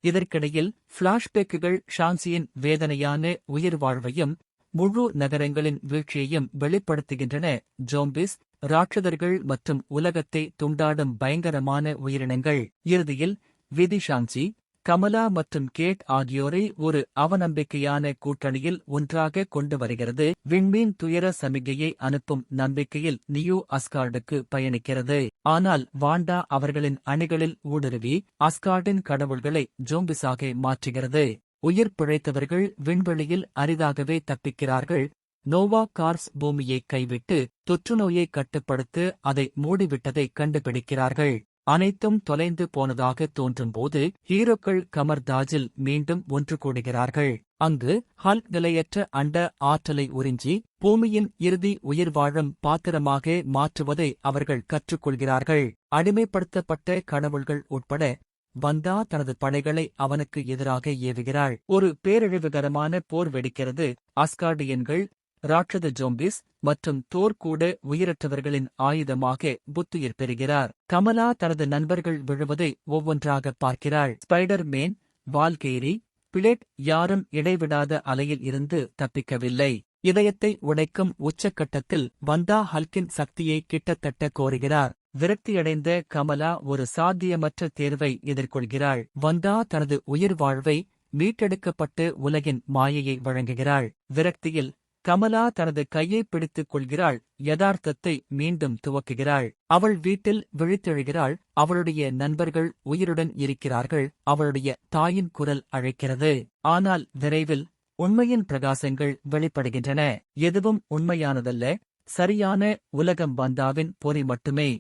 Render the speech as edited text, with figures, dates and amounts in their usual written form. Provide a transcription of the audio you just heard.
இதற்கிடையில் பிளாஷ்பேக்குகள் ஷான்சியின் வேதனையான உயிர்வாழ்வையும் முழு நகரங்களின் வீழ்ச்சியையும் வெளிப்படுத்துகின்றன. ஜோம்பிஸ், ராட்சதர்கள் மற்றும் உலகத்தை துண்டாடும் பயங்கரமான உயிரினங்கள். இறுதியில் விதி ஷான்சி, கமலா மற்றும் கேட் ஆகியோரை ஒரு அவநம்பிக்கையான கூட்டணியில் ஒன்றாக கொண்டு வருகிறது. விண்மீன் துயர சமிகையை அனுப்பும் நம்பிக்கையில் நியூ அஸ்கார்டுக்கு பயணிக்கிறது. ஆனால் வாண்டா அவர்களின் அணிகளில் ஊடுருவி அஸ்கார்டின் கடவுள்களை ஜோம்பிஸாக மாற்றுகிறது. உயிர் பிழைத்தவர்கள் விண்வெளியில் அரிதாகவே தப்பிக்கிறார்கள். நோவா கார்ப்ஸ் பூமியை கைவிட்டு தொற்றுநோயை கட்டுப்படுத்த அதை மூடிவிட்டதை கண்டுபிடிக்கிறார்கள். அனைத்தும் தொலைந்து போனதாக தோன்றும்போது ஹீரோக்கள் கமர்தாஜில் மீண்டும் ஒன்று கூடுகிறார்கள். அங்கு ஹல்க் நிலையற்ற அண்ட ஆற்றலை உறிஞ்சி பூமியின் இறுதி உயிர் வாழும் பாத்திரமாக மாற்றுவதை அவர்கள் கற்றுக்கொள்கிறார்கள். அடிமைப்படுத்தப்பட்ட கடவுள்கள் உட்பட வந்தா தனது படைகளை அவனுக்கு எதிராக ஏவுகிறாள். ஒரு பேரழிவுகரமான போர் வெடிக்கிறது. அஸ்கார்டியன்கள், ராட்சத ஜோம்பிஸ் மற்றும் தோர் கூட உயிரற்றவர்களின் ஆயுதமாக புத்துயிர் பெறுகிறார். கமலா தனது நண்பர்கள் விழுவதை ஒவ்வொன்றாக பார்க்கிறாள். ஸ்பைடர் மேன், வால்கேரி, பிளேட் யாரும் இடைவிடாத அலையில் இருந்து தப்பிக்கவில்லை. இதயத்தை உடைக்கும் உச்சக்கட்டத்தில் வந்தா ஹல்கின் சக்தியை கிட்டத்தட்ட கோருகிறார். விரக்தியடைந்த கமலா ஒரு சாத்தியமற்ற தேர்வை எதிர்கொள்கிறாள். வந்தா தனது உயிர் வாழ்வை மீட்டெடுக்கப்பட்டு உலகின் மாயையை வழங்குகிறாள். விரக்தியில் கமலா தனது கையை பிடித்துக் கொள்கிறாள். யதார்த்தத்தை மீண்டும் துவக்குகிறாள். அவள் வீட்டில் விழித்தெழுகிறாள். அவளுடைய நண்பர்கள் உயிருடன் இருக்கிறார்கள். அவளுடைய தாயின் குரல் அழைக்கிறது. ஆனால் விரைவில் உண்மையின் பிரகாசங்கள் வெளிப்படுகின்றன. எதுவும் உண்மையானதல்ல. சரியான உலகம் வந்தாவின் பொறி மட்டுமே.